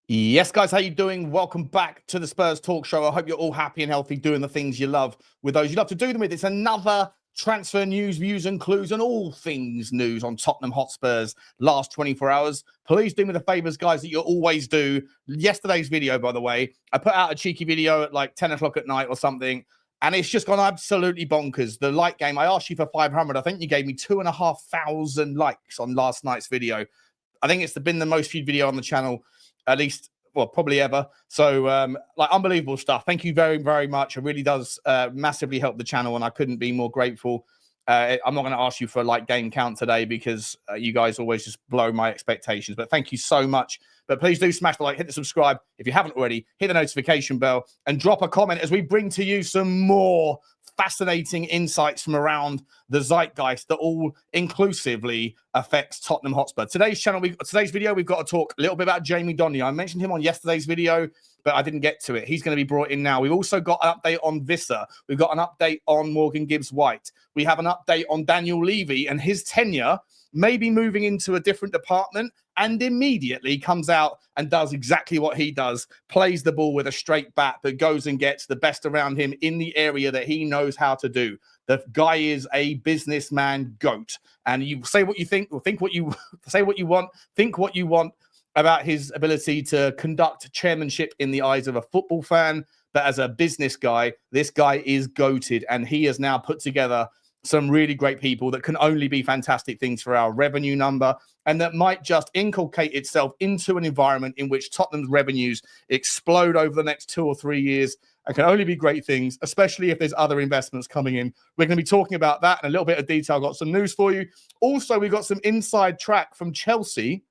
Yes, guys, how you doing? Welcome back to the Spurs Talk Show. I hope you're all happy and healthy, doing the things you love with those you love to do them with. It's another transfer news, views and clues, and all things news on Tottenham Hotspur's last 24 hours. Please do me the favours, guys, that you always do. Yesterday's video, by the way, I put out a cheeky video at like 10 o'clock at night or something, and it's just gone absolutely bonkers. The like game, I asked you for 500. I think you gave me 2,500 likes on last night's video. I think it's been the most viewed video on the channel, at least, well, probably ever. So, like, unbelievable stuff. Thank you very, very much. It really does massively help the channel, and I couldn't be more grateful. I'm not going to ask you for a like game count today because you guys always just blow my expectations. But thank you so much. But please do smash the like, hit the subscribe if you haven't already, hit the notification bell, and drop a comment as we bring to you some more fascinating insights from around the zeitgeist that all inclusively affects Tottenham Hotspur. Today's video, we've got to talk a little bit about Jamie Donley. I mentioned him on yesterday's video, but I didn't get to it. He's going to be brought in now. We've also got an update on Vissa. We've got an update on Morgan Gibbs-White. We have an update on Daniel Levy and his tenure, maybe moving into a different department, and immediately comes out and does exactly what he does, plays the ball with a straight bat, but goes and gets the best around him in the area that he knows how to do. The guy is a businessman goat. And you say what you think, or think what you say what you want, think what you want about his ability to conduct chairmanship in the eyes of a football fan. But as a business guy, this guy is goated, and he has now put together some really great people that can only be fantastic things for our revenue number, and that might just inculcate itself into an environment in which Tottenham's revenues explode over the next 2 or 3 years, and can only be great things, especially if there's other investments coming in. We're going to be talking about that in a little bit of detail. I've got some news for you. Also, we've got some inside track from Chelsea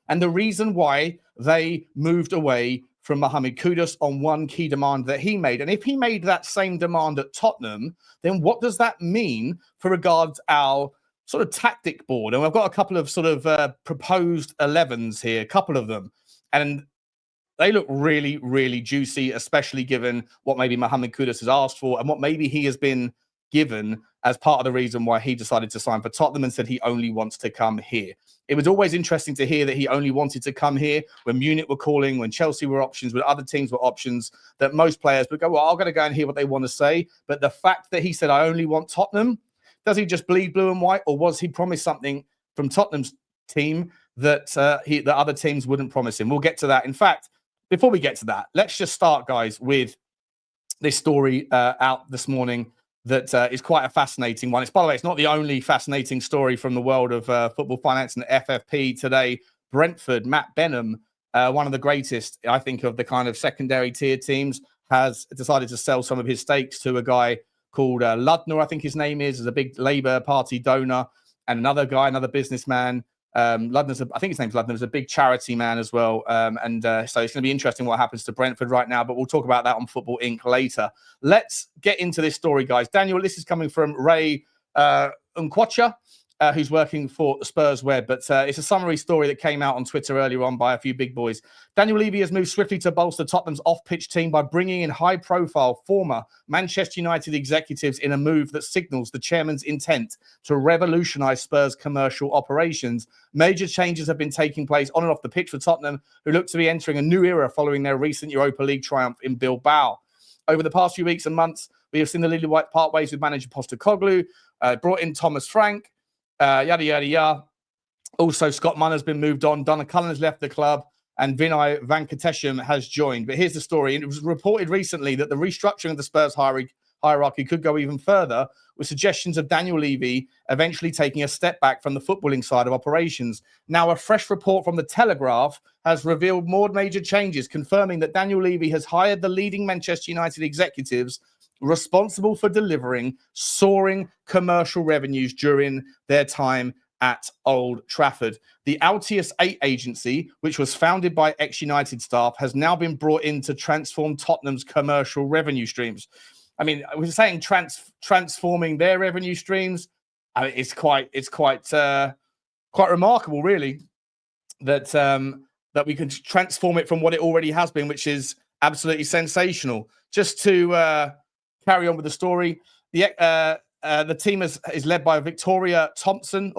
and the reason why they moved away from Mohammed Kudus on one key demand that he made. And if he made that same demand at Tottenham, then what does that mean for regards our sort of tactic board? And I've got a couple of sort of proposed 11s here, a couple of them. And they look really, really juicy, especially given what maybe Mohammed Kudus has asked for and what maybe he has been given as part of the reason why he decided to sign for Tottenham and said he only wants to come here. It was always interesting to hear that he only wanted to come here when Munich were calling, when Chelsea were options, when other teams were options, that most players would go, well, I'm going to go and hear what they want to say. But the fact that he said, I only want Tottenham, does he just bleed blue and white, or was he promised something from Tottenham's team that that other teams wouldn't promise him? We'll get to that. In fact, before we get to that, let's just start, guys, with this story out this morning that is quite a fascinating one. It's, by the way, it's not the only fascinating story from the world of football finance and FFP today. Brentford, Matt Benham, one of the greatest, I think, of the kind of secondary tier teams, has decided to sell some of his stakes to a guy called Ludner, I think his name is a big Labour Party donor, and another guy, another businessman. Ludner's, I think his name's Ludner, is a big charity man as well. So it's going to be interesting what happens to Brentford right now, but we'll talk about that on Football Inc. later. Let's get into this story, guys. Daniel, this is coming from Ray Nkwacha, who's working for Spurs Web, but it's a summary story that came out on Twitter earlier on by a few big boys. Daniel Levy has moved swiftly to bolster Tottenham's off-pitch team by bringing in high-profile former Manchester United executives in a move that signals the chairman's intent to revolutionise Spurs' commercial operations. Major changes have been taking place on and off the pitch for Tottenham, who look to be entering a new era following their recent Europa League triumph in Bilbao. Over the past few weeks and months, we have seen the Lily White part ways with manager Postecoglou, brought in Thomas Frank, yada, yada, yada. Also, Scott Munn has been moved on. Donna Cullen has left the club, and Vinay Venkatesham has joined. But here's the story. And it was reported recently that the restructuring of the Spurs hierarchy could go even further, with suggestions of Daniel Levy eventually taking a step back from the footballing side of operations. Now, a fresh report from The Telegraph has revealed more major changes, confirming that Daniel Levy has hired the leading Manchester United executives responsible for delivering soaring commercial revenues during their time at Old Trafford. The Altius 8 agency, which was founded by ex-United staff, has now been brought in to transform Tottenham's commercial revenue streams. I mean, I was saying transforming their revenue streams. I mean, it's quite remarkable, really, that that we can transform it from what it already has been, which is absolutely sensational. Just to carry on with the story, the team is led by Victoria Timpson,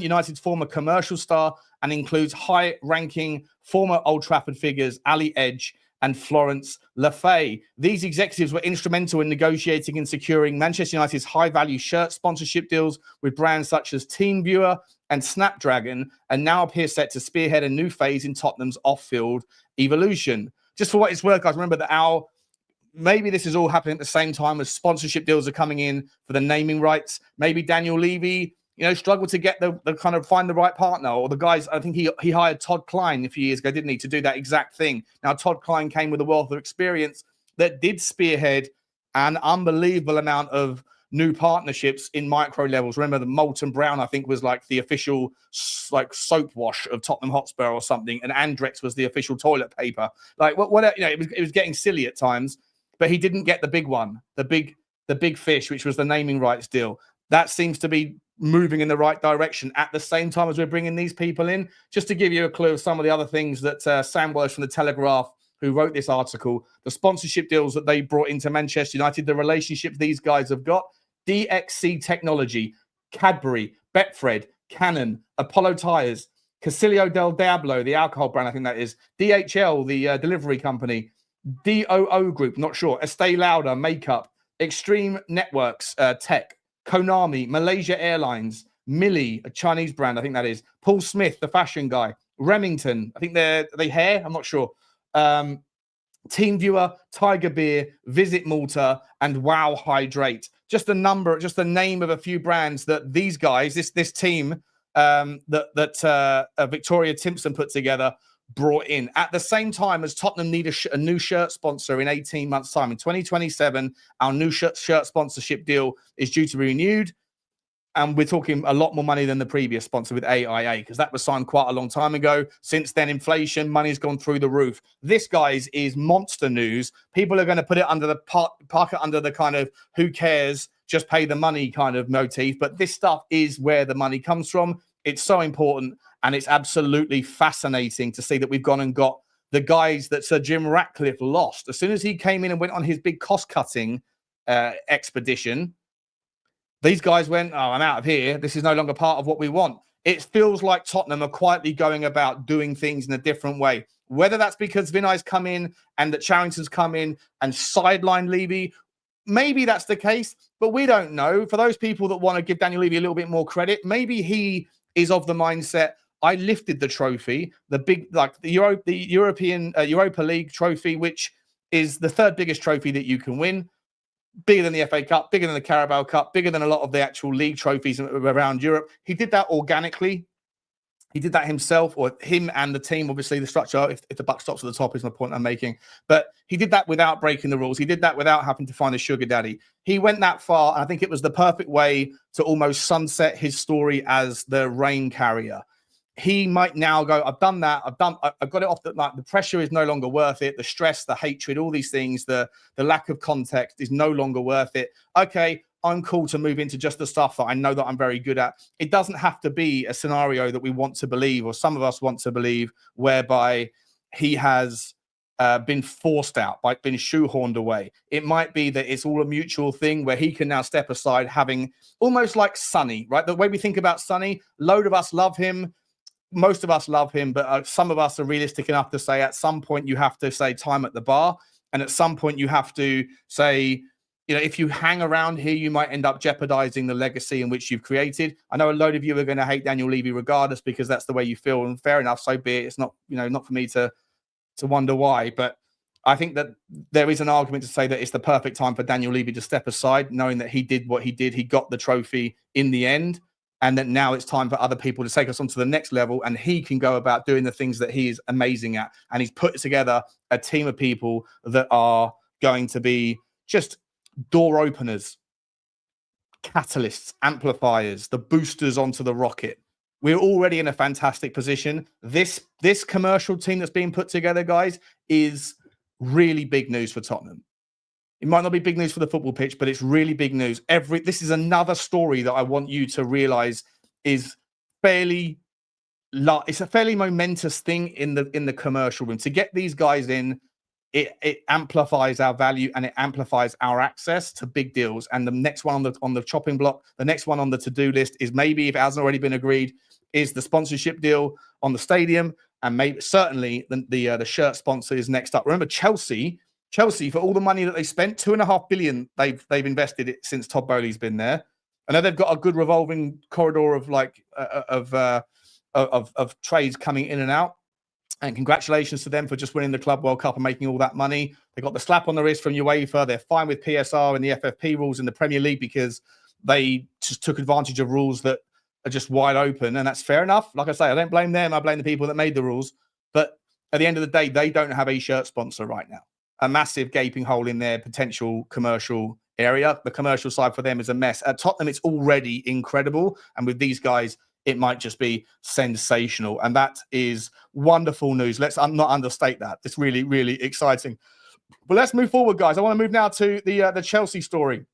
United's former commercial star, and includes high-ranking former Old Trafford figures Ali Edge and Florence Lefay. These executives were instrumental in negotiating and securing Manchester United's high-value shirt sponsorship deals with brands such as TeamViewer and Snapdragon, and now appear set to spearhead a new phase in Tottenham's off-field evolution. Just for what it's worth, guys, remember that maybe this is all happening at the same time as sponsorship deals are coming in for the naming rights. Maybe Daniel Levy, struggled to get the kind of find the right partner, or the guys. I think he hired Todd Klein a few years ago, didn't he, to do that exact thing. Now, Todd Klein came with a wealth of experience that did spearhead an unbelievable amount of new partnerships in micro levels. Remember, the Molten Brown, I think, was like the official soap wash of Tottenham Hotspur or something, and Andrex was the official toilet paper. Like what it was getting silly at times, but he didn't get the big one, the big fish, which was the naming rights deal. That seems to be moving in the right direction at the same time as we're bringing these people in. Just to give you a clue of some of the other things that Sam Welsh from the Telegraph, who wrote this article, the sponsorship deals that they brought into Manchester United, the relationship these guys have got: DXC Technology, Cadbury, Betfred, Canon, Apollo Tires, Casilio del Diablo, the alcohol brand, I think that is, DHL, the delivery company, DOO Group, not sure, Estee Lauder, Makeup, Extreme Networks, Tech, Konami, Malaysia Airlines, Millie, a Chinese brand, I think that is, Paul Smith, the fashion guy, Remington, I think they hair, I'm not sure, TeamViewer, Tiger Beer, Visit Malta, and Wow Hydrate. Just the name of a few brands that these guys, this team that Victoria Timpson put together, brought in at the same time as Tottenham need a new shirt sponsor in 18 months' time. In 2027, our new shirt sponsorship deal is due to be renewed. And we're talking a lot more money than the previous sponsor with AIA, because that was signed quite a long time ago. Since then, inflation, money's gone through the roof. This, guys, is monster news. People are going to put it under the park it under the kind of who cares, just pay the money kind of motif. But this stuff is where the money comes from. It's so important, and it's absolutely fascinating to see that we've gone and got the guys that Sir Jim Ratcliffe lost. As soon as he came in and went on his big cost-cutting expedition, these guys went, I'm out of here. This is no longer part of what we want. It feels like Tottenham are quietly going about doing things in a different way. Whether that's because Vinay's come in and that Charrington's come in and sidelined Levy, maybe that's the case, but we don't know. For those people that want to give Daniel Levy a little bit more credit, maybe he is of the mindset, I lifted the trophy, the European Europa League trophy, which is the third biggest trophy that you can win. Bigger than the FA Cup, bigger than the Carabao Cup, bigger than a lot of the actual league trophies around Europe. He did that organically. He did that himself, or him and the team. Obviously, the structure, if the buck stops at the top, is my point I'm making. But he did that without breaking the rules. He did that without having to find a sugar daddy. He went that far, and I think it was the perfect way to almost sunset his story as the rain carrier. He might now go, I've done that. I've got it off. The pressure is no longer worth it. The stress, the hatred, all these things, the lack of context is no longer worth it. Okay, I'm cool to move into just the stuff that I know that I'm very good at. It doesn't have to be a scenario that we want to believe, or some of us want to believe, whereby he has been forced out, been shoehorned away. It might be that it's all a mutual thing where he can now step aside, having almost like Sonny, right? The way we think about Sonny, load of us love him. Most of us love him, but some of us are realistic enough to say at some point you have to say time at the bar. And at some point you have to say, if you hang around here, you might end up jeopardizing the legacy in which you've created. I know a load of you are going to hate Daniel Levy regardless, because that's the way you feel. And fair enough, so be it. It's not, not for me to wonder why. But I think that there is an argument to say that it's the perfect time for Daniel Levy to step aside, knowing that he did what he did. He got the trophy in the end. And that now it's time for other people to take us on to the next level, and he can go about doing the things that he is amazing at. And he's put together a team of people that are going to be just door openers, catalysts, amplifiers, the boosters onto the rocket. We're already in a fantastic position. This commercial team that's being put together, guys, is really big news for Tottenham. It might not be big news for the football pitch, but it's really big news. This is another story that I want you to realize is it's a fairly momentous thing in the commercial room. To get these guys in, it amplifies our value and it amplifies our access to big deals. And the next one on the chopping block, the next one on the to-do list is, maybe if it hasn't already been agreed, is the sponsorship deal on the stadium, and maybe certainly the shirt sponsor is next up. Remember, Chelsea, for all the money that they spent, $2.5 billion they've invested it since Todd Boehly's been there. I know they've got a good revolving corridor of trades coming in and out. And congratulations to them for just winning the Club World Cup and making all that money. They got the slap on the wrist from UEFA. They're fine with PSR and the FFP rules in the Premier League because they just took advantage of rules that are just wide open. And that's fair enough. Like I say, I don't blame them. I blame the people that made the rules. But at the end of the day, they don't have a shirt sponsor right now. A massive gaping hole in their potential commercial area. The commercial side for them is a mess. At Tottenham, it's already incredible. And with these guys, it might just be sensational. And that is wonderful news. Let's not understate that. It's really, really exciting. But let's move forward, guys. I want to move now to the Chelsea story.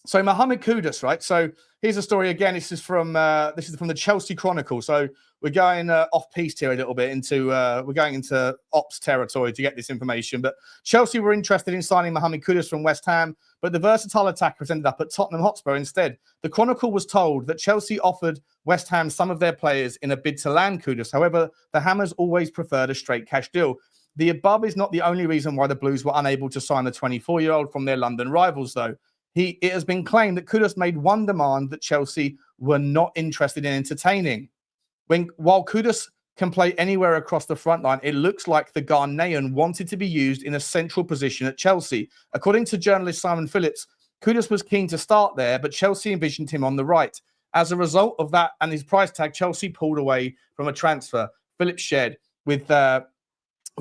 So Mohammed Kudus, right? So here's a story again. This is from the Chelsea Chronicle. So we're going off piste here a little bit we're going into ops territory to get this information. But Chelsea were interested in signing Mohammed Kudus from West Ham, but the versatile attacker has ended up at Tottenham Hotspur instead. The Chronicle was told that Chelsea offered West Ham some of their players in a bid to land Kudus. However, the Hammers always preferred a straight cash deal. The above is not the only reason why the Blues were unable to sign the 24-year-old from their London rivals, though. It has been claimed that Kudus made one demand that Chelsea were not interested in entertaining. While Kudus can play anywhere across the front line, it looks like the Ghanaian wanted to be used in a central position at Chelsea. According to journalist Simon Phillips, Kudus was keen to start there, but Chelsea envisioned him on the right. As a result of that and his price tag, Chelsea pulled away from a transfer. Phillips shared with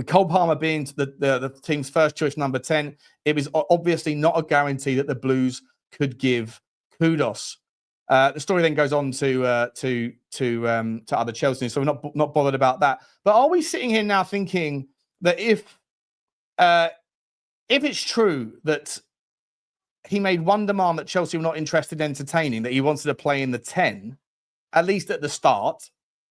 Cole Palmer being the team's first choice number 10, it was obviously not a guarantee that the Blues could give Kudus. The story then goes on to other Chelsea, so we're not bothered about that. But are we sitting here now thinking that if it's true that he made one demand that Chelsea were not interested in entertaining, that he wanted to play in the 10, at least at the start,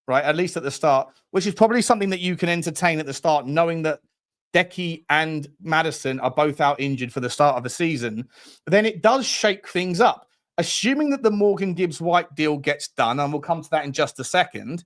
right? At least at the start, which is probably something that you can entertain at the start, knowing that Decky and Maddison are both out injured for the start of the season, then it does shake things up. Assuming that the Morgan Gibbs-White deal gets done, and we'll come to that in just a second,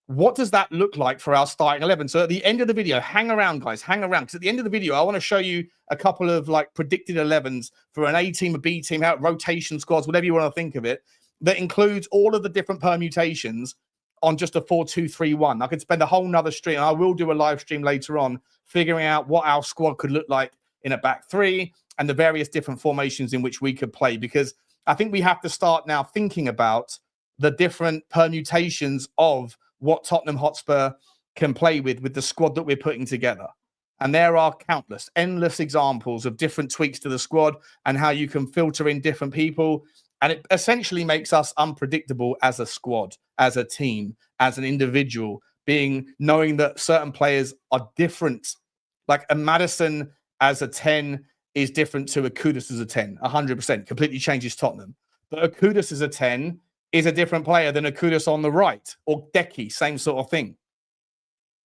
what does that look like for our starting 11? So at the end of the video, hang around, guys, hang around. Because at the end of the video, I want to show you a couple of predicted 11s for an A team, a B team, rotation squads, whatever you want to think of it, that includes all of the different permutations on just a 4-2-3-1. I could spend a whole nother stream, and I will do a live stream later on, figuring out what our squad could look like in a back three and the various different formations in which we could play. Because I think we have to start now thinking about the different permutations of what Tottenham Hotspur can play with the squad that we're putting together. And there are countless, endless examples of different tweaks to the squad and how you can filter in different people. And it essentially makes us unpredictable as a squad, as a team, as an individual, knowing that certain players are different. Like a Maddison as a 10 is different to a Kudus as a 10, 100%, completely changes Tottenham. But a Kudus as a 10 is a different player than a Kudus on the right, or Decky, same sort of thing.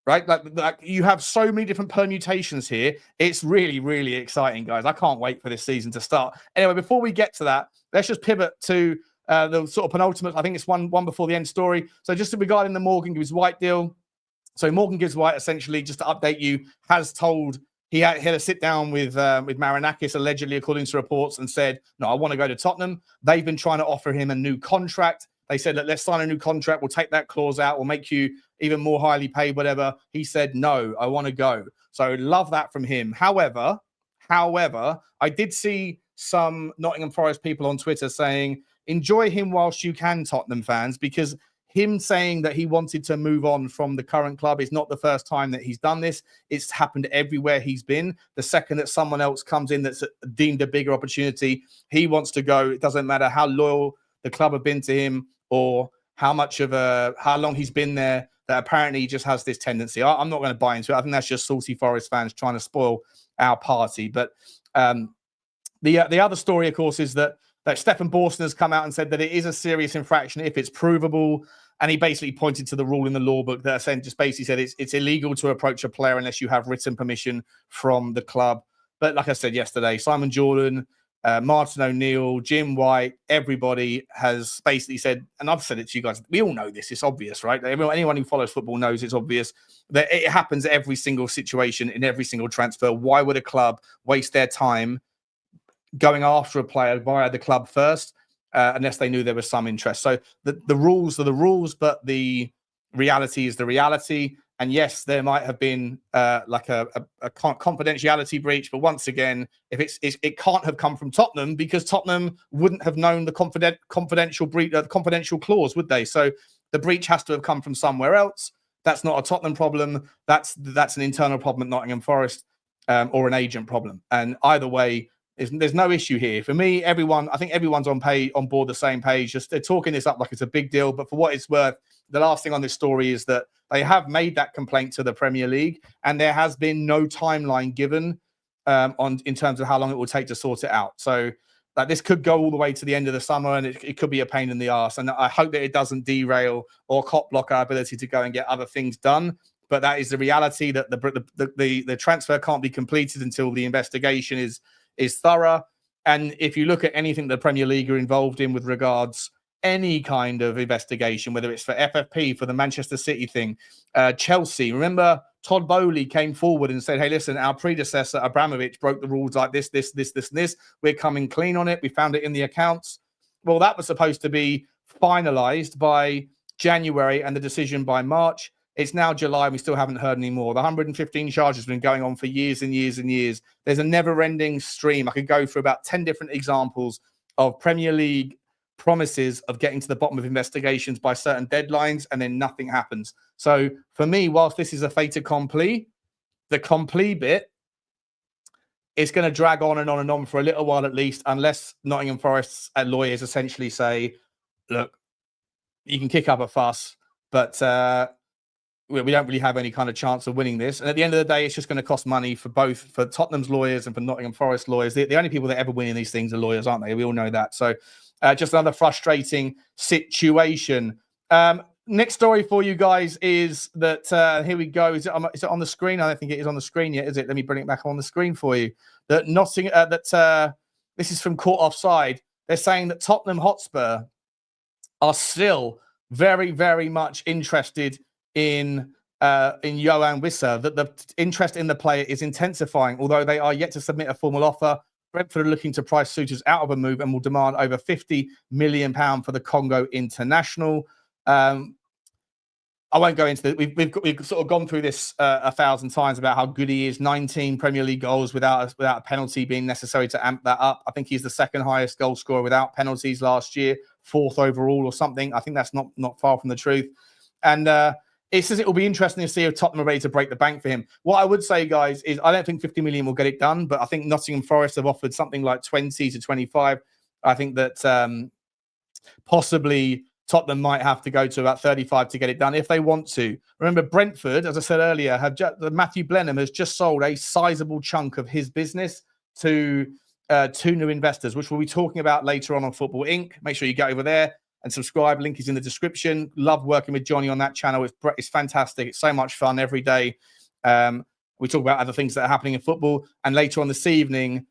Right? Like you have so many different permutations here. It's really, really exciting, guys. I can't wait for this season to start. Anyway, before we get to that, let's just pivot to the sort of penultimate. I think it's one before the end story. So just regarding the Morgan Gibbs-White deal. So Morgan Gibbs-White, essentially, just to update you, has told he had a sit down with Marinakis, allegedly, according to reports, and said, no, I want to go to Tottenham. They've been trying to offer him a new contract. They said, let's sign a new contract. We'll take that clause out. We'll make you even more highly paid, whatever. He said, no, I want to go. So love that from him. However, I did see some Nottingham Forest people on Twitter saying, enjoy him whilst you can, Tottenham fans, because him saying that he wanted to move on from the current club is not the first time that he's done this. It's happened everywhere he's been. The second that someone else comes in that's deemed a bigger opportunity, he wants to go. It doesn't matter how loyal the club have been to him or how long he's been there, that apparently he just has this tendency. I'm not going to buy into it. I think that's just salty Forest fans trying to spoil our party. But the other story, of course, is that Stefan Borsten has come out and said that it is a serious infraction if it's provable. And he basically pointed to the rule in the law book that just basically said it's illegal to approach a player unless you have written permission from the club. But like I said yesterday, Simon Jordan Martin O'Neill, Jim White, everybody has basically said, and I've said it to you guys, we all know this, it's obvious, right? Anyone who follows football knows it's obvious that it happens every single situation in every single transfer. Why would a club waste their time going after a player via the club first, unless they knew there was some interest? So the rules are the rules, but the reality is the reality. And yes, there might have been like a confidentiality breach, but once again, if it can't have come from Tottenham, because Tottenham wouldn't have known the confidential clause, would they? So the breach has to have come from somewhere else. That's not a Tottenham problem. That's an internal problem at Nottingham Forest, or an agent problem. And either way, there's no issue here. For me, I think everyone's on board the same page. Just they're talking this up like it's a big deal, but for what it's worth, the last thing on this story is that they have made that complaint to the Premier League, and there has been no timeline given in terms of how long it will take to sort it out. So this could go all the way to the end of the summer, and it could be a pain in the arse. And I hope that it doesn't derail or cop block our ability to go and get other things done. But that is the reality, that the transfer can't be completed until the investigation is thorough. And if you look at anything the Premier League are involved in with regards any kind of investigation, whether it's for FFP, for the Manchester City thing, Chelsea, remember Todd Bowley came forward and said, hey, listen, our predecessor Abramovich broke the rules like this, and this. We're coming clean on it. We found it in the accounts. Well, that was supposed to be finalized by January and the decision by March. It's now July and we still haven't heard any more. The 115 charges have been going on for years and years and years. There's a never-ending stream. I could go through about 10 different examples of Premier League promises of getting to the bottom of investigations by certain deadlines, and then nothing happens. So for me, whilst this is a fait accompli, the compli bit, it's going to drag on and on and on for a little while at least, unless Nottingham Forest's lawyers essentially say, look, you can kick up a fuss, but we don't really have any kind of chance of winning this. And at the end of the day, it's just going to cost money for Tottenham's lawyers and for Nottingham Forest lawyers. The only people that ever win in these things are lawyers, aren't they? We all know that. So just another frustrating situation. Next story for you guys is that, here we go. Is it on the screen? I don't think it is on the screen yet, is it? Let me bring it back on the screen for you. This is from Caught Offside. They're saying that Tottenham Hotspur are still very, very much interested in Yoane Wissa, that the interest in the player is intensifying, although they are yet to submit a formal offer. Brentford are looking to price suitors out of a move and will demand over £50 million for the Congo international. I won't go into it. We've sort of gone through this 1,000 times about how good he is. 19 Premier League goals without a penalty being necessary to amp that up. I think he's the second highest goal scorer without penalties last year, 4th overall or something. I think that's not far from the truth. And it says it will be interesting to see if Tottenham are ready to break the bank for him. What I would say, guys, is I don't think 50 million will get it done, but I think Nottingham Forest have offered something like 20 to 25. I think that possibly Tottenham might have to go to about 35 to get it done if they want to. Remember, Brentford, as I said earlier, Matthew Blenheim has just sold a sizable chunk of his business to 2 new investors, which we'll be talking about later on Football Inc. Make sure you go over there and subscribe. Link is in the description. Love working with Johnny on that channel. It's fantastic. It's so much fun every day. We talk about other things that are happening in football. And later on this evening,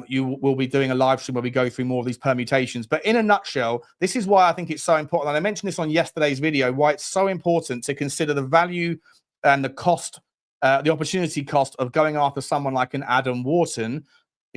you will be doing a live stream where we go through more of these permutations. But in a nutshell, this is why I think it's so important. And I mentioned this on yesterday's video, why it's so important to consider the value and the cost, the opportunity cost of going after someone like an Adam Wharton.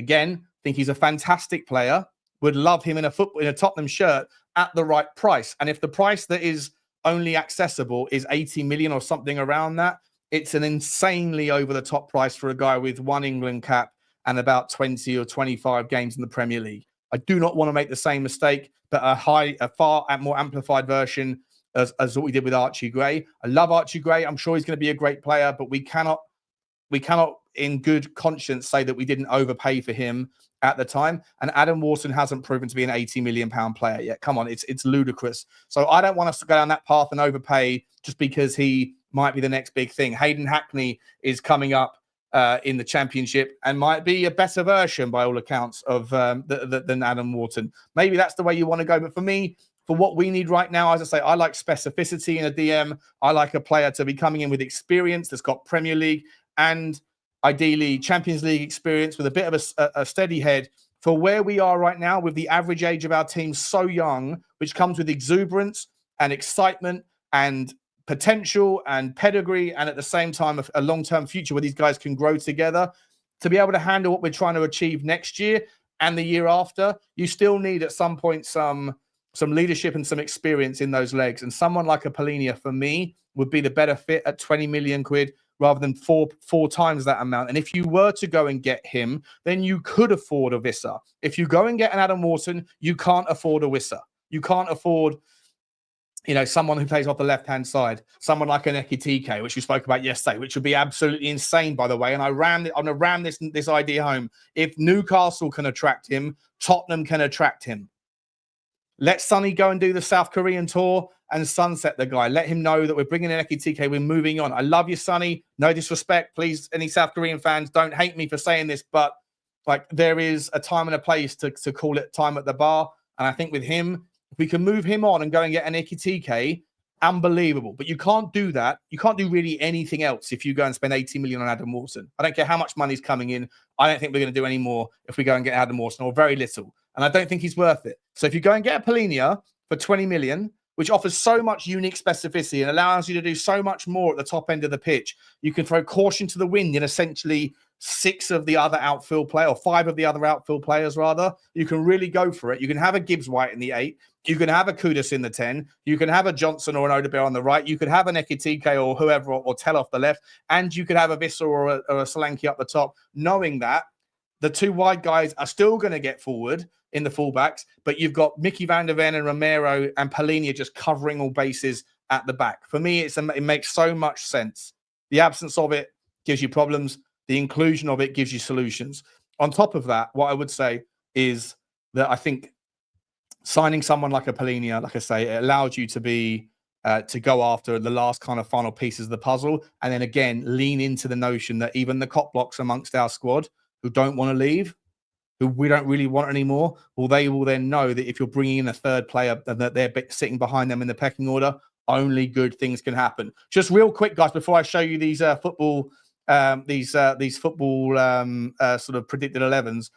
Again, think he's a fantastic player. Would love him in a Tottenham shirt at the right price. And if the price that is only accessible is 80 million or something around that, it's an insanely over-the-top price for a guy with 1 England cap and about 20 or 25 games in the Premier League. I do not want to make the same mistake, but a far more amplified version as what we did with Archie Gray. I love Archie Gray. I'm sure he's going to be a great player, but we cannot in good conscience say that we didn't overpay for him at the time. And Adam Wharton hasn't proven to be an £80 million player yet. Come on, it's ludicrous. So I don't want us to go down that path and overpay just because he might be the next big thing. Hayden Hackney is coming up in the Championship and might be a better version, by all accounts, of than Adam Wharton. Maybe that's the way you want to go. But for me, for what we need right now, as I say, I like specificity in a DM. I like a player to be coming in with experience that's got Premier League and ideally Champions League experience with a bit of a steady head for where we are right now with the average age of our team so young, which comes with exuberance and excitement and potential and pedigree, and at the same time a long-term future where these guys can grow together to be able to handle what we're trying to achieve next year and the year after. You still need at some point some leadership and some experience in those legs, and someone like a Palhinha for me would be the better fit at 20 million quid rather than four times that amount. And if you were to go and get him, then you could afford a Wissa. If you go and get an Adam Wharton, you can't afford a Wissa. You can't afford, someone who plays off the left-hand side, someone like an Ekitike, which we spoke about yesterday, which would be absolutely insane, by the way. And I'm going to ram this idea home. If Newcastle can attract him, Tottenham can attract him. Let Sonny go and do the South Korean tour and sunset the guy. Let him know that we're bringing in Ekitike. We're moving on. I love you, Sonny. No disrespect. Please, any South Korean fans, don't hate me for saying this, but there is a time and a place to call it time at the bar. And I think with him, if we can move him on and go and get an Ekitike, unbelievable. But you can't do that. You can't do really anything else if you go and spend 80 million on Adam Wharton. I don't care how much money's coming in. I don't think we're going to do any more if we go and get Adam Wharton, or very little. And I don't think he's worth it. So if you go and get a Palhinha for 20 million, which offers so much unique specificity and allows you to do so much more at the top end of the pitch, you can throw caution to the wind in essentially 5 of the other outfield players, rather. You can really go for it. You can have a Gibbs-White in the 8. You can have a Kudus in the 10. You can have a Johnson or an Udogie on the right. You could have an Ekitike or whoever, or Tel off the left. And you could have a Vissa or a Solanke up the top, knowing that the 2 wide guys are still going to get forward in the fullbacks, but you've got Micky van der Ven and Romero and Palhinha just covering all bases at the back. For me, it makes so much sense. The absence of it gives you problems. The inclusion of it gives you solutions. On top of that, what I would say is that I think signing someone like a Palhinha, like I say, it allows you to be to go after the last kind of final pieces of the puzzle, and then again lean into the notion that even the cop blocks amongst our squad who don't want to leave, who we don't really want anymore, well, they will then know that if you're bringing in a third player and that they're sitting behind them in the pecking order, only good things can happen. Just real quick, guys, before I show you these football sort of predicted 11s,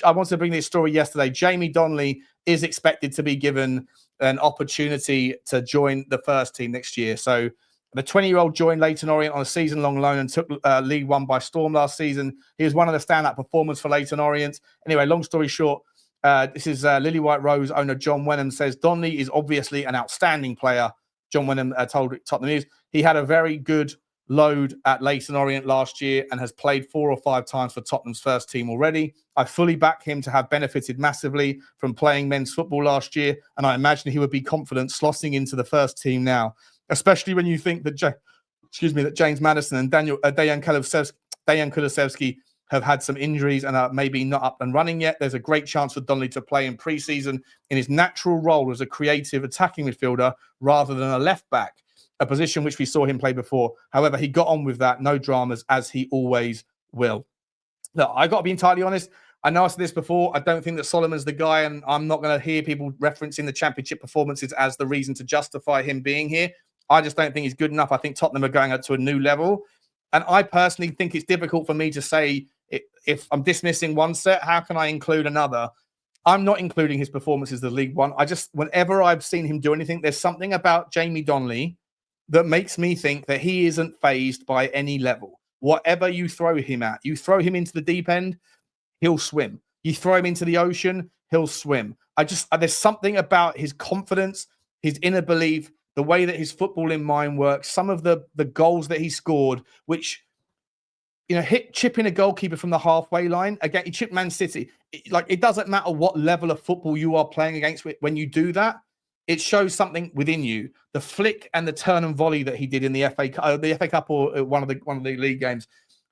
I wanted to bring this story yesterday. Jamie Donley is expected to be given an opportunity to join the first team next year. So the 20-year-old joined Leyton Orient on a season-long loan and took League One by storm last season. He was one of the stand-up performers for Leyton Orient. Anyway, long story short, this is Lily White Rose owner John Wenham says, Donley is obviously an outstanding player. John Wenham told Tottenham News he had a very good load at Leyton Orient last year and has played 4 or 5 times for Tottenham's first team already. I fully back him to have benefited massively from playing men's football last year, and I imagine he would be confident slotting into the first team now, especially when you think that James Maddison and Dejan Kulusevski have had some injuries and are maybe not up and running yet. There's a great chance for Donley to play in pre-season in his natural role as a creative attacking midfielder rather than a left back, a position which we saw him play before. However, he got on with that, no dramas, as he always will. Look, I got to be entirely honest. I know I said this before. I don't think that Solomon's the guy, and I'm not going to hear people referencing the championship performances as the reason to justify him being here. I just don't think he's good enough. I think Tottenham are going up to a new level. And I personally think it's difficult for me to say, if I'm dismissing one set, how can I include another? I'm not including his performances in the League One. Whenever I've seen him do anything, there's something about Jamie Donley that makes me think that he isn't fazed by any level. Whatever you throw him at, you throw him into the deep end, he'll swim. You throw him into the ocean, he'll swim. There's something about his confidence, his inner belief, the way that his footballing mind works, some of the goals that he scored, which, chipping a goalkeeper from the halfway line. Again, he chipped Man City. It doesn't matter what level of football you are playing against when you do that. It shows something within you. The flick and the turn and volley that he did in the FA Cup or one of the league games.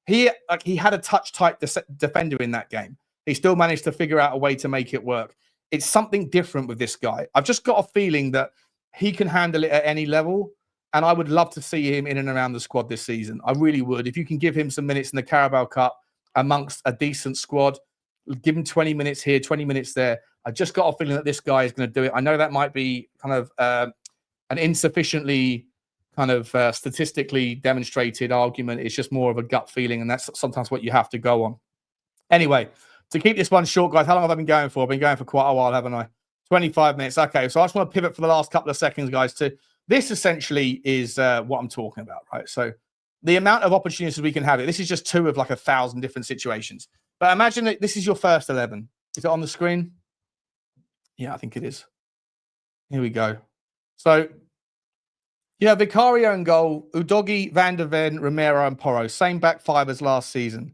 He had a touch-type defender in that game. He still managed to figure out a way to make it work. It's something different with this guy. I've just got a feeling that he can handle it at any level, and I would love to see him in and around the squad this season. I really would. If you can give him some minutes in the Carabao Cup amongst a decent squad, give him 20 minutes here, 20 minutes there. I just got a feeling that this guy is going to do it. I know that might be kind of an insufficiently kind of statistically demonstrated argument. It's just more of a gut feeling, and that's sometimes what you have to go on. Anyway, To keep this one short, guys, how long have I been going for? I've been going for quite a while, haven't I? 25 minutes. Okay, so I just want to pivot for the last couple of seconds, guys, to this essentially is what I'm talking about, right? So the amount of opportunities we can have it. This is just 2 of like 1,000 different situations. But imagine that this is your first 11. Is it on the screen? Yeah, I think it is. Here we go. So, Vicario in goal, Udogie, Van der Ven, Romero, and Porro. Same back 5 as last season.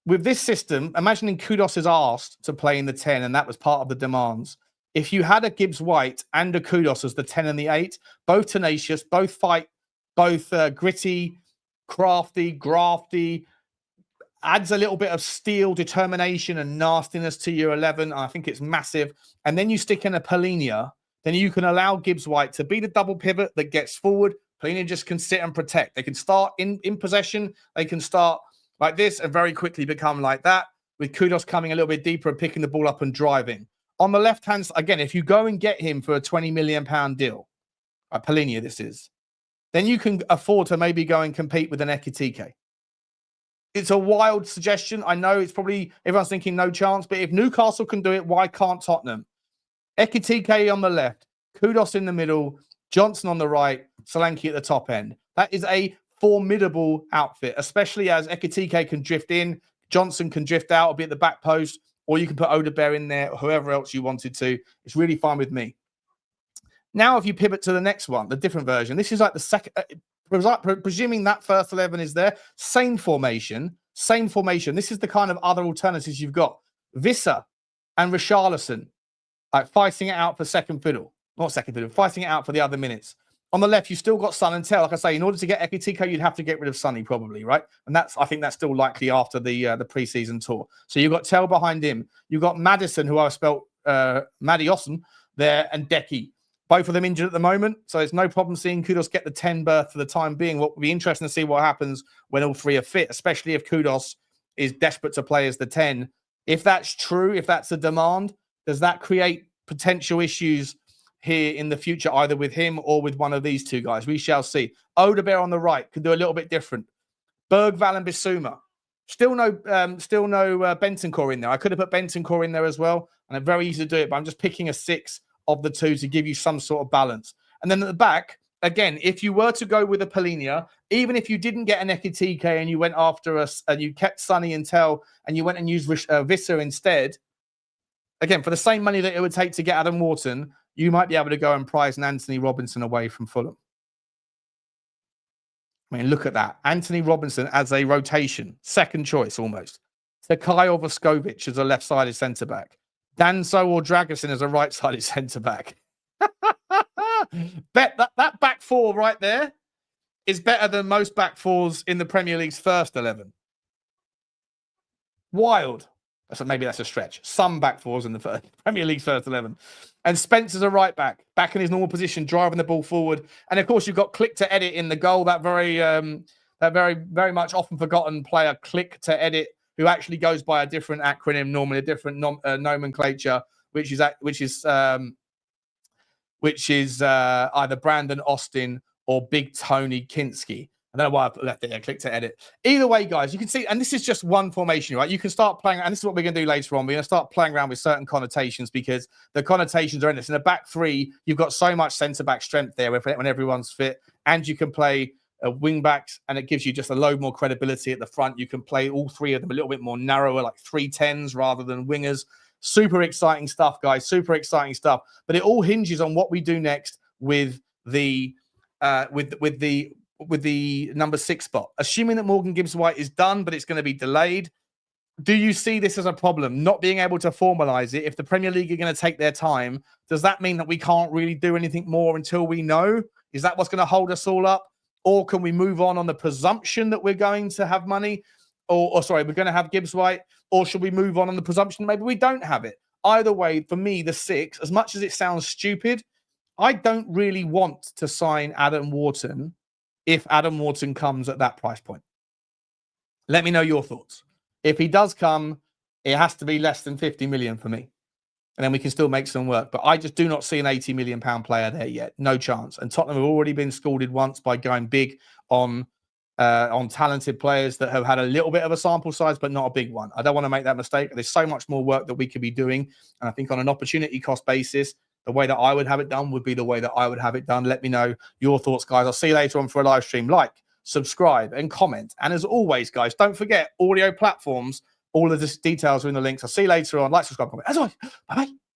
With this system, imagining Kudus is asked to play in the 10, and that was part of the demands. If you had a Gibbs-White and a Kudus as the 10 and the 8, both tenacious, both fight, both gritty, crafty, grafty, adds a little bit of steel, determination, and nastiness to your 11. I think it's massive. And then you stick in a Palhinha, then you can allow Gibbs-White to be the double pivot that gets forward. Palhinha just can sit and protect. They can start in possession. They can start like this and very quickly become like that, with Kudus coming a little bit deeper and picking the ball up and driving. On the left-hand side, again, if you go and get him for a £20 million deal, Palhinha this is, then you can afford to maybe go and compete with an Ekitike. It's a wild suggestion. I know it's probably, everyone's thinking no chance, but if Newcastle can do it, why can't Tottenham? Ekitike on the left, Kudus in the middle, Johnson on the right, Solanke at the top end. That is a formidable outfit, especially as Ekitike can drift in, Johnson can drift out, be at the back post, or you can put Odebear in there, or whoever else you wanted to. It's really fine with me. Now, if you pivot to the next one, the different version, this is like the second, presuming that first 11 is there, same formation. This is the kind of other alternatives you've got. Visser and Richalison, like fighting it out for second fiddle. Not second fiddle, fighting it out for the other minutes. On the left, you still got Son and Tel. Like I say, in order to get Ekitike, you'd have to get rid of Sonny probably, right? And I think that's still likely after the pre-season tour. So you've got Tel behind him. You've got Maddison, who I spelt Maddison there, and Decky. Both of them injured at the moment, so there's no problem seeing Kudus get the 10 berth for the time being. What would be interesting to see what happens when all 3 are fit, especially if Kudus is desperate to play as the 10. If that's true, if that's a demand, does that create potential issues here in the future, either with him or with one of these 2 guys? We shall see. Odebear on the right could do a little bit different. Berghvall and Bissouma. Still no Bentancur in there. I could have put Bentancur in there as well, and it's very easy to do it, but I'm just picking a 6 of the 2 to give you some sort of balance. And then at the back, again, if you were to go with a Palhinha, even if you didn't get an Ekitike and you went after us and you kept Sonny and Tel and you went and used Visser instead, again, for the same money that it would take to get Adam Wharton, you might be able to go and prize an Anthony Robinson away from Fulham. I mean, look at that. Anthony Robinson as a rotation, second choice almost. Sakai or Voskovic as a left-sided centre-back. Danso or Dragusin as a right-sided centre-back. Bet that back 4 right there is better than most back 4s in the Premier League's first 11. Wild. Maybe that's a stretch. Some back 4s in the Premier League's first 11. And Spencer's a right back in his normal position, driving the ball forward. And of course, you've got Click to Edit in the goal. That very much often forgotten player, Click to Edit, who actually goes by a different acronym, normally a different nomenclature, which is either Brandon Austin or Big Tony Kinsky. I don't know why I left it there. Click to Edit. Either way, guys, you can see, and this is just one formation, right? You can start playing, and this is what we're going to do later on. We're going to start playing around with certain connotations because the connotations are in this. In the back 3, you've got so much centre-back strength there when everyone's fit, and you can play wing backs, and it gives you just a load more credibility at the front. You can play all 3 of them a little bit more narrower, like 3 10s rather than wingers. Super exciting stuff, guys. Super exciting stuff. But it all hinges on what we do next with the number 6 spot. Assuming that Morgan Gibbs-White is done, but it's going to be delayed. Do you see this as a problem, not being able to formalize it? If the Premier League are going to take their time, does that mean that we can't really do anything more until we know? Is that what's going to hold us all up? Or can we move on the presumption that we're going to have money? Or sorry, we're going to have Gibbs-White? Or should we move on the presumption maybe we don't have it? Either way, for me, the 6, as much as it sounds stupid, I don't really want to sign Adam Wharton if Adam Wharton comes at that price point. Let me know your thoughts. If he does come, it has to be less than 50 million for me. And then we can still make some work. But I just do not see an 80 million pound player there yet. No chance. And Tottenham have already been scalded once by going big on on talented players that have had a little bit of a sample size, but not a big one. I don't want to make that mistake. There's so much more work that we could be doing. And I think on an opportunity cost basis, the way that I would have it done would be the way that I would have it done. Let me know your thoughts, guys. I'll see you later on for a live stream. Like, subscribe, and comment. And as always, guys, don't forget audio platforms. All of the details are in the links. I'll see you later on. Like, subscribe, comment. As always, bye-bye.